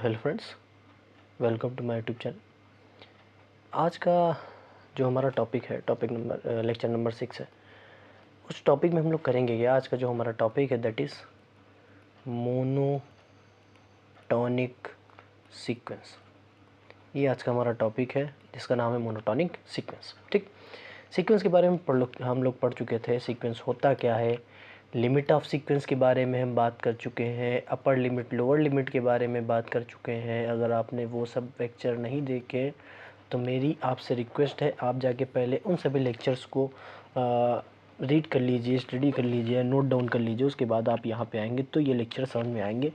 Hello friends, welcome to my YouTube channel. आज का जो हमारा टॉपिक है, लेक्चर नंबर 6 है। उस टॉपिक में हम लोग करेंगे कि आज का जो हमारा टॉपिक है दैट इज़ मोनोटॉनिक सीक्वेंस। ये आज का हमारा टॉपिक है जिसका नाम है मोनोटॉनिक सीक्वेंस। ठीक, सीक्वेंस के बारे में हम लोग पढ़ चुके थे। सीक्वेंस होता क्या है, लिमिट ऑफ सीक्वेंस के बारे में हम बात कर चुके हैं, अपर लिमिट लोअर लिमिट के बारे में बात कर चुके हैं। अगर आपने वो सब लेक्चर नहीं देखे तो मेरी आपसे रिक्वेस्ट है, आप जाके पहले उन सभी लेक्चर्स को रीड कर लीजिए, स्टडी कर लीजिए, नोट डाउन कर लीजिए। उसके बाद आप यहाँ पे आएंगे तो ये लेक्चर समझ में आएंगे।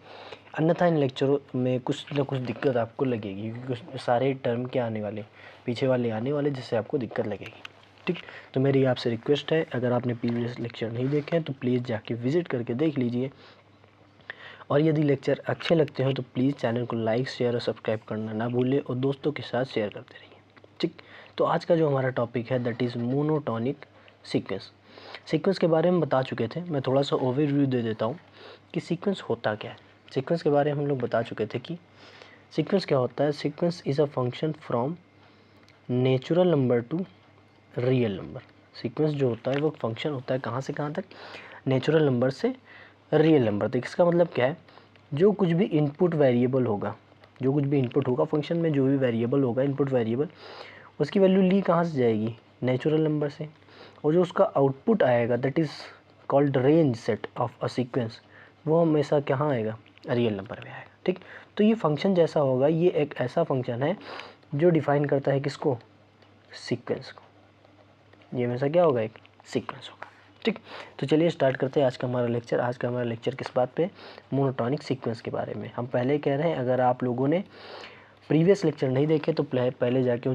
अन्यथा इन लेक्चरों में कुछ ना कुछ दिक्कत आपको लगेगी, क्योंकि कुछ सारे टर्म के आने वाले, पीछे वाले आने वाले, जिससे आपको दिक्कत लगेगी। ठीक, तो मेरी आपसे रिक्वेस्ट है, अगर आपने प्रीवियस लेक्चर नहीं देखे हैं तो प्लीज़ जाके विज़िट करके देख लीजिए। और यदि लेक्चर अच्छे लगते हो तो प्लीज़ चैनल को लाइक, शेयर और सब्सक्राइब करना ना भूलें और दोस्तों के साथ शेयर करते रहिए। ठीक, तो आज का जो हमारा टॉपिक है that is monotonic sequence. Sequence के बारे में बता चुके थे, मैं थोड़ा सा ओवरव्यू दे देता हूँ कि सीक्वेंस होता क्या है। सीक्वेंस के बारे में हम लोग बता चुके थे कि सीक्वेंस क्या होता है। Sequence is a function from natural number two real number. Sequence जो होता है वो फंक्शन होता है कहाँ से कहाँ तक, नेचुरल नंबर से रियल नंबर तक। इसका मतलब क्या है, जो कुछ भी इनपुट वेरिएबल होगा, जो कुछ भी इनपुट होगा फंक्शन में, जो भी वेरिएबल होगा इनपुट वेरिएबल, उसकी वैल्यू ली कहाँ से जाएगी, नेचुरल नंबर से। और जो उसका आउटपुट आएगा that is called range set of a sequence, वो हमेशा कहाँ आएगा, रियल नंबर में आएगा। ठीक, तो ये फंक्शन जैसा होगा, ये एक ऐसा फंक्शन है जो डिफाइन करता है किसको, सीक्वेंस को। ये हमेशा क्या होगा, एक सीक्वेंस होगा। ठीक, तो चलिए स्टार्ट करते हैं आज का हमारा लेक्चर। आज का हमारा लेक्चर किस बात पे, मोनोटॉनिक सीक्वेंस के बारे में। हम पहले कह रहे हैं, अगर आप लोगों ने प्रीवियस लेक्चर नहीं देखे तो पहले जाके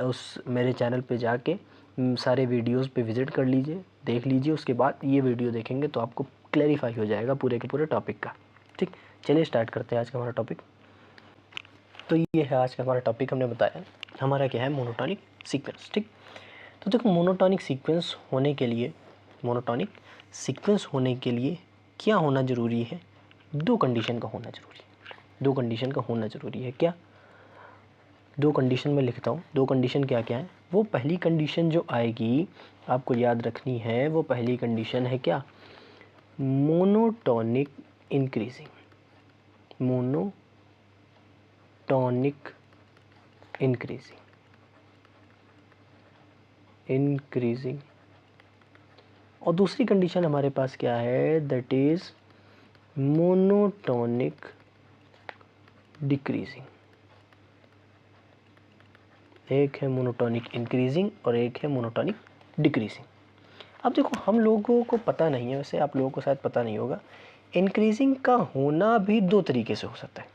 उस मेरे चैनल पे जाके सारे वीडियोस पे विज़िट कर लीजिए, देख लीजिए। उसके बाद ये वीडियो देखेंगे तो आपको क्लैरिफाई हो जाएगा पूरे के पूरे टॉपिक का। ठीक, चलिए स्टार्ट करते हैं आज का हमारा टॉपिक। तो ये है आज का हमारा टॉपिक, हमने बताया हमारा क्या है, मोनोटॉनिक सीक्वेंस। ठीक, तो देखो मोनोटॉनिक सीक्वेंस होने के लिए क्या होना ज़रूरी है, दो कंडीशन का होना ज़रूरी है। दो कंडीशन का होना ज़रूरी है। क्या, दो कंडीशन में लिखता हूँ। दो कंडीशन क्या क्या है, वो पहली कंडीशन जो आएगी आपको याद रखनी है, वो पहली कंडीशन है क्या, मोनोटॉनिक इंक्रीजिंग। Monotonic increasing. और दूसरी कंडीशन हमारे पास क्या है, दैट इज़ मोनोटॉनिक डिक्रीजिंग। एक है मोनोटॉनिक इंक्रीजिंग और एक है मोनोटॉनिक डिक्रीजिंग। अब देखो, हम लोगों को पता नहीं है, वैसे आप लोगों को शायद पता नहीं होगा, इंक्रीजिंग का होना भी दो तरीके से हो सकता है।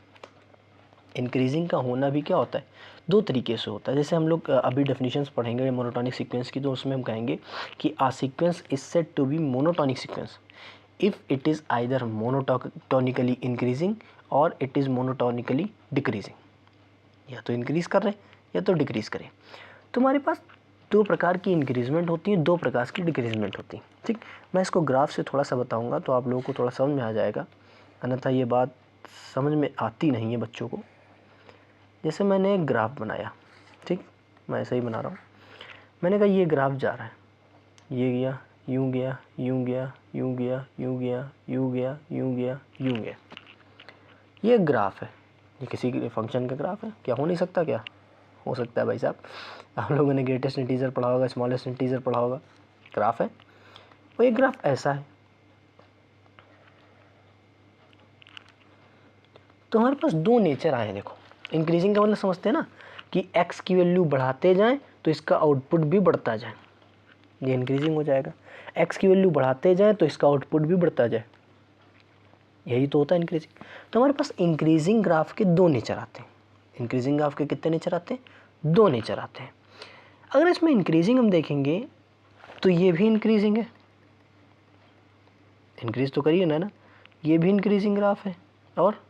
इंक्रीजिंग का होना भी क्या होता है, दो तरीके से होता है। जैसे हम लोग अभी डेफिनेशंस पढ़ेंगे मोनोटॉनिक सीक्वेंस की, तो उसमें हम कहेंगे कि a sequence is said to be monotonic sequence if it is either monotonically increasing और इट इज़ मोनोटॉनिकली डिक्रीजिंग। या तो इंक्रीज़ कर रहे हैं या तो डिक्रीज़ करें। तुम्हारे पास दो प्रकार की इंक्रीजमेंट होती है, दो प्रकार की डिक्रीजमेंट होती है। ठीक, मैं इसको ग्राफ से थोड़ा सा बताऊंगा तो आप लोगों को थोड़ा समझ में आ जाएगा, अन्यथा ये बात समझ में आती नहीं है बच्चों को। जैसे मैंने एक ग्राफ बनाया, ठीक, मैं ऐसे ही बना रहा हूँ। मैंने कहा ये ग्राफ जा रहा है, ये गया, यूँ गया, यूँ गया, यूँ गया, यूँ गया, यूँ गया, यूँ गया, यूँ गया। ये ग्राफ है, ये किसी फंक्शन का ग्राफ है। क्या हो नहीं सकता, क्या हो सकता है भाई साहब। आप लोगों ने ग्रेटेस्ट इंटीजर पढ़ा होगा, स्मॉलेस्ट इंटीजर पढ़ा होगा, ग्राफ है। वो एक ग्राफ ऐसा है। तो हमारे पास दो नेचर आए हैं। देखो, इंक्रीजिंग का मतलब समझते हैं ना, कि x की वैल्यू बढ़ाते जाएं तो इसका आउटपुट भी बढ़ता जाए, ये इंक्रीजिंग हो जाएगा। x की वैल्यू बढ़ाते जाएं तो इसका आउटपुट भी बढ़ता जाए, यही तो होता है इंक्रीजिंग। तो हमारे पास इंक्रीजिंग ग्राफ के दो नेचर आते हैं। इंक्रीजिंग ग्राफ के कितने नेचर आते हैं, दो नेचर आते हैं। अगर इसमें इंक्रीजिंग हम देखेंगे तो ये भी इंक्रीजिंग है, इंक्रीज तो करिए ना, ये भी इंक्रीजिंग ग्राफ है और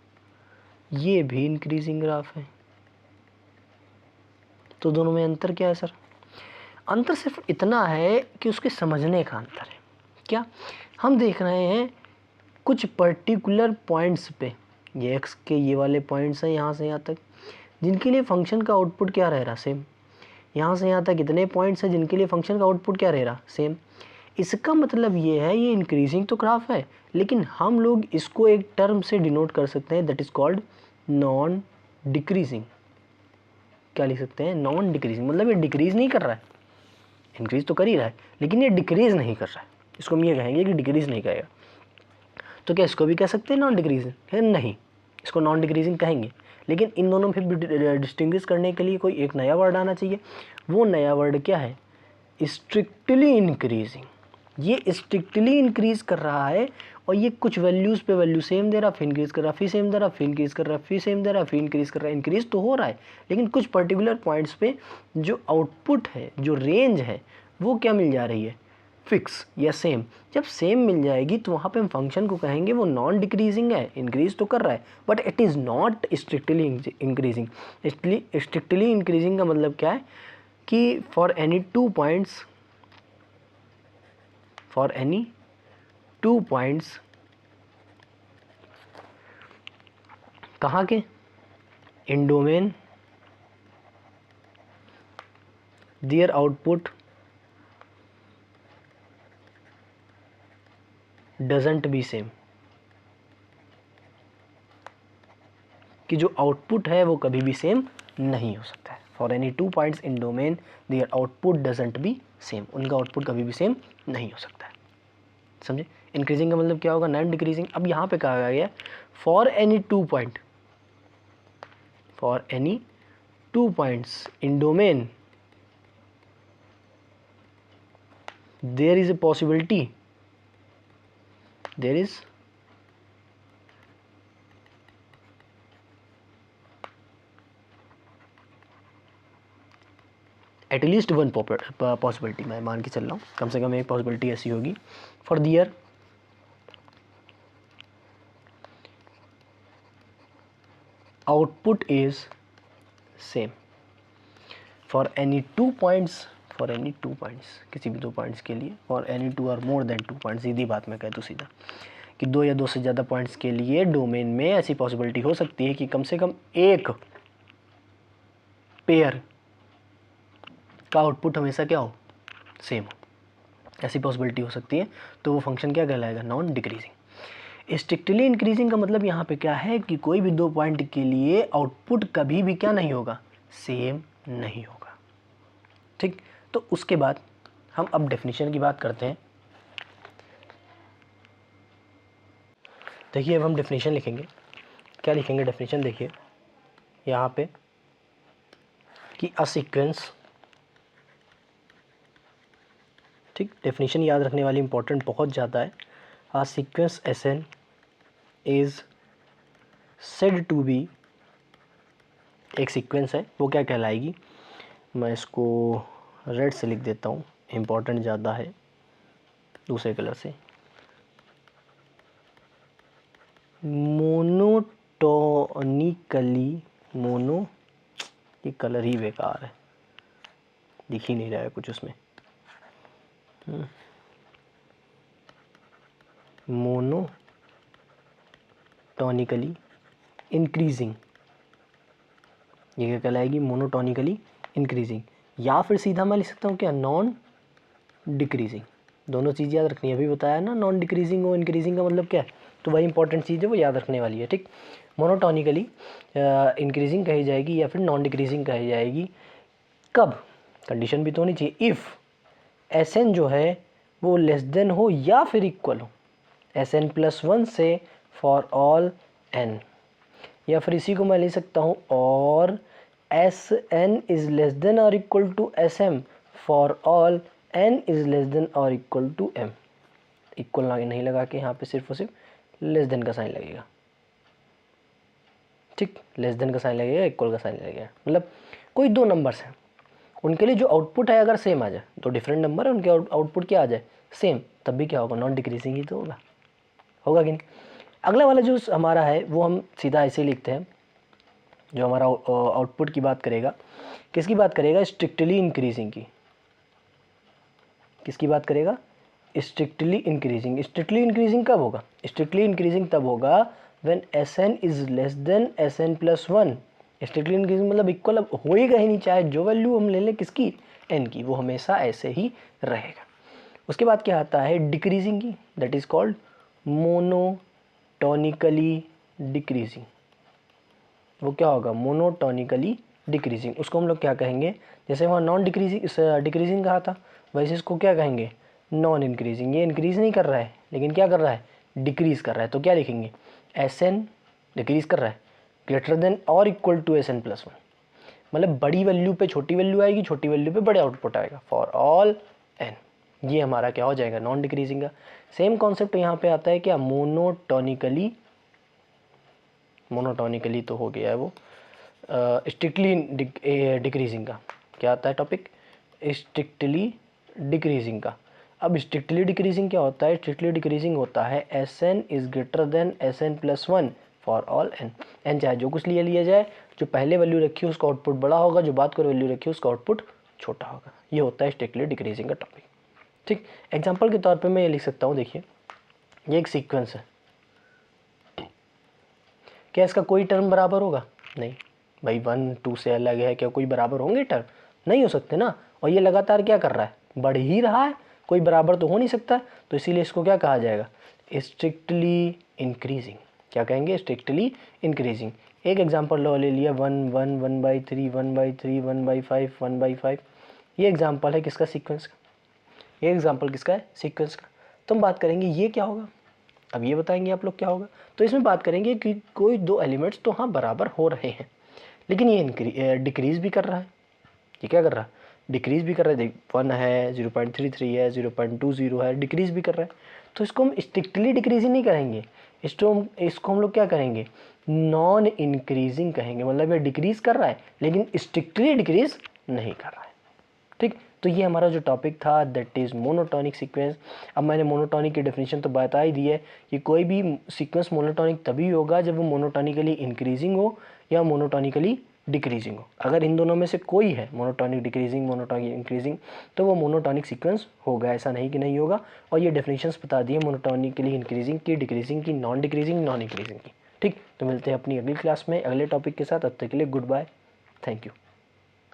ये भी इंक्रीजिंग ग्राफ है। तो दोनों में अंतर क्या है सर, अंतर सिर्फ इतना है कि उसके समझने का अंतर है। क्या, हम देख रहे हैं कुछ पर्टिकुलर पॉइंट्स पे, ये एक्स के ये वाले पॉइंट्स हैं यहाँ से यहाँ तक, जिनके लिए फंक्शन का आउटपुट क्या रह रहा, सेम। यहाँ से यहाँ तक कितने पॉइंट्स हैं जिनके लिए फंक्शन का आउटपुट क्या रह रहा, सेम। इसका मतलब ये है ये इंक्रीजिंग तो ग्राफ है, लेकिन हम लोग इसको एक टर्म से डिनोट कर सकते हैं, that is called non decreasing. क्या लिख सकते हैं, नॉन डिक्रीजिंग, मतलब ये डिक्रीज नहीं कर रहा है, इंक्रीज तो कर ही रहा है लेकिन ये डिक्रीज नहीं कर रहा है। इसको हम ये कहेंगे कि डिक्रीज नहीं करेगा। तो क्या इसको भी कह सकते हैं नॉन डिक्रीजिंग है, नहीं, इसको नॉन डिक्रीजिंग कहेंगे, लेकिन इन दोनों में फिर डिस्टिंग्विश करने के लिए कोई एक नया वर्ड आना चाहिए। वो नया वर्ड क्या है, स्ट्रिक्टली इंक्रीजिंग। ये स्ट्रिक्टली इंक्रीज कर रहा है और ये कुछ वैल्यूज़ पे वैल्यू सेम दे रहा, फिर इंक्रीज कर रहा, फिर सेम दे रहा, फिर इंक्रीज कर रहा, फिर सेम दे रहा, फिर इंक्रीज कर रहा। इंक्रीज तो हो रहा है लेकिन कुछ पर्टिकुलर पॉइंट्स पे जो आउटपुट है, जो रेंज है, वो क्या मिल जा रही है, फिक्स या सेम। जब सेम मिल जाएगी तो वहाँ पे हम फंक्शन को कहेंगे वो नॉन डिक्रीजिंग है, इंक्रीज तो कर रहा है but it is not strictly increasing. Strictly increasing का मतलब क्या है कि फॉर एनी टू पॉइंट्स कहाँ के, in domain their output doesn't be same, कि जो आउटपुट है वो कभी भी सेम नहीं हो सकता है। For any two points in domain their output doesn't be same, उनका आउटपुट कभी भी सेम नहीं हो सकता है। समझे, इंक्रीजिंग का मतलब क्या होगा, नॉन डिक्रीजिंग। अब यहाँ पे कहा गया for any two points in domain there is a possibility, there is at least one possibility, मैं मान के चल रहा हूँ कम से कम एक पॉसिबिलिटी ऐसी होगी, for their output is same for any two points, किसी भी दो पॉइंट्स के लिए, फॉर एनी टू और मोर देन टू पॉइंट्स। सीधी बात मैं कह दूँ सीधा कि दो या दो से ज़्यादा पॉइंट्स के लिए डोमेन में ऐसी पॉसिबिलिटी हो सकती है कि कम से कम एक पेयर का आउटपुट हमेशा क्या हो, सेम हो, ऐसी पॉसिबिलिटी हो सकती है, तो वो फंक्शन क्या कहलाएगा, नॉन डिक्रीजिंग। स्ट्रिक्टली इंक्रीजिंग का मतलब यहाँ पे क्या है कि कोई भी दो पॉइंट के लिए आउटपुट कभी भी क्या नहीं होगा, सेम नहीं होगा। ठीक, तो उसके बाद हम अब डेफिनेशन की बात करते हैं। देखिए अब हम डेफिनेशन लिखेंगे, क्या लिखेंगे डेफिनेशन, देखिए यहाँ पे कि अ सीक्वेंस, ठीक, डेफिनेशन याद रखने वाली इंपॉर्टेंट बहुत ज़्यादा है। A sequence Sn is said to be, एक सीक्वेंस है वो क्या कहलाएगी, मैं इसको रेड से लिख देता हूँ, इम्पॉर्टेंट ज़्यादा है, दूसरे कलर से, मोनो, ये कलर ही बेकार है, दिख ही नहीं रहा है कुछ उसमें, मोनोटोनिकली इंक्रीजिंग, ये क्या कहलाएगी, मोनोटोनिकली इंक्रीजिंग। या फिर सीधा मैं लिख सकता हूँ क्या, नॉन डिक्रीजिंग। दोनों चीज़ याद रखनी है, अभी बताया ना, नॉन डिक्रीजिंग और इंक्रीजिंग का मतलब क्या है, तो वही इंपॉर्टेंट चीज़ है वो याद रखने वाली है। ठीक, मोनोटोनिकली इंक्रीजिंग कही जाएगी या फिर नॉन डिक्रीजिंग कही जाएगी, कब, कंडीशन भी तो होनी चाहिए, इफ़ Sn जो है वो लेस देन हो या फिर इक्वल हो Sn+1 से फॉर ऑल n, या फिर इसी को मैं ले सकता हूँ और Sn इज़ लेस देन और equal to Sm for all n is less than और इक्वल टू m। इक्वल नहीं लगा के यहाँ पे सिर्फ और सिर्फ लेस देन का साइन लगेगा। ठीक, लेस देन का साइन लगेगा, इक्वल का साइन लगेगा, मतलब कोई दो नंबर्स हैं उनके लिए जो आउटपुट है अगर सेम आ जाए, दो डिफरेंट नंबर है उनके आउटपुट क्या आ जाए, सेम, तब भी क्या होगा, नॉन डिक्रीजिंग ही तो होगा कि नहीं। अगला वाला जो हमारा है वो हम सीधा ऐसे ही लिखते हैं, जो हमारा आउटपुट की बात करेगा, किसकी बात करेगा, स्ट्रिक्टली इंक्रीजिंग की, किसकी बात करेगा, स्ट्रिक्टली इंक्रीजिंग। स्ट्रिक्टली इंक्रीजिंग कब होगा, स्ट्रिक्टली इंक्रीजिंग तब होगा when Sn is less than Sn+1। Strictly increasing मतलब इक्वल अब होएगा ही नहीं, चाहे जो वैल्यू हम ले लें किसकी, n की, वो हमेशा ऐसे ही रहेगा। उसके बाद क्या आता है डिक्रीजिंग की, that is called monotonically decreasing. वो क्या होगा, मोनोटोनिकली डिक्रीजिंग। उसको हम लोग क्या कहेंगे, जैसे वहाँ नॉन डिक्रीजिंग कहा था, वैसे इसको क्या कहेंगे, नॉन इंक्रीजिंग। ये इंक्रीज नहीं कर रहा है लेकिन क्या कर रहा है, डिक्रीज कर रहा है। तो क्या लिखेंगे, Sn डिक्रीज कर रहा है ग्रेटर देन और इक्वल टू Sn+1। मतलब बड़ी वैल्यू पे छोटी वैल्यू आएगी, छोटी वैल्यू पे बड़े आउटपुट आएगा फॉर ऑल n। ये हमारा क्या हो जाएगा, नॉन डिक्रीजिंग का। सेम कॉन्सेप्ट यहाँ पे आता है क्या, मोनोटोनिकली तो हो गया है वो, स्ट्रिक्टली डिक्रीजिंग का क्या आता है टॉपिक, स्ट्रिक्टली डिक्रीजिंग का। अब स्ट्रिक्टली डिक्रीजिंग क्या होता है, स्ट्रिक्टली डिक्रीजिंग होता है Sn is greater than Sn+1 for all n चाहे जो कुछ लिया जाए, जो पहले वैल्यू रखी है उसका आउटपुट बड़ा होगा, जो बाद को वैल्यू रखी है उसका आउटपुट छोटा होगा। ये होता है स्ट्रिक्टली डिक्रीजिंग का टॉपिक। ठीक, एग्जाम्पल के तौर पे मैं ये लिख सकता हूँ, देखिए ये एक सीक्वेंस है, क्या इसका कोई टर्म बराबर होगा, नहीं भाई 1 2 से अलग है, क्या कोई बराबर होंगे टर्म, नहीं हो सकते ना। और ये लगातार क्या कर रहा है, बढ़ ही रहा है, कोई बराबर तो हो नहीं सकता। तो इसीलिए इसको क्या कहा जाएगा, स्ट्रिक्टली इंक्रीजिंग। क्या कहेंगे, स्ट्रिक्टली इंक्रीजिंग। एक एग्जांपल ले लिया 1 1 1/3 1/3 1/5 1/5। ये एग्जांपल है किसका, सीक्वेंस का। ये एग्जांपल किसका है, सीक्वेंस का। तो हम बात करेंगे ये क्या होगा, अब ये बताएंगे आप लोग क्या होगा। तो इसमें बात करेंगे कि कोई दो एलिमेंट्स तो हाँ बराबर हो रहे हैं, लेकिन ये डिक्रीज भी कर रहा है। ये क्या कर रहा है, डिक्रीज भी कर रहा है। देख 1 है, 0.33 है, 0.20 है, डिक्रीज भी कर रहा है। तो इसको हम स्ट्रिक्टली डिक्रीजिंग नहीं करेंगे, इसको हम लोग क्या करेंगे, नॉन इंक्रीजिंग कहेंगे। मतलब ये डिक्रीज कर रहा है लेकिन स्ट्रिक्टली डिक्रीज नहीं कर रहा है। ठीक, तो ये हमारा जो टॉपिक था दैट इज़ मोनोटॉनिक सीक्वेंस। अब मैंने मोनोटॉनिक की डेफिनेशन तो बता ही दी है कि कोई भी सीक्वेंस मोनोटॉनिक तभी होगा जब वो मोनोटॉनिकली इंक्रीजिंग हो या मोनोटॉनिकली डिक्रीजिंग हो। अगर इन दोनों में से कोई है, मोनोटॉनिक डिक्रीजिंग मोनोटॉनिक इंक्रीजिंग, तो वो मोनोटॉनिक सीक्वेंस होगा, ऐसा नहीं कि नहीं होगा। और ये डेफिनेशंस बता दी है मोनोटॉनिकली इंक्रीजिंग की, डिक्रीजिंग की, नॉन डिक्रीजिंग, नॉन इंक्रीजिंग की। ठीक, तो मिलते हैं अपनी अगली क्लास में अगले टॉपिक के साथ। अब तक के लिए गुड बाय, थैंक यू।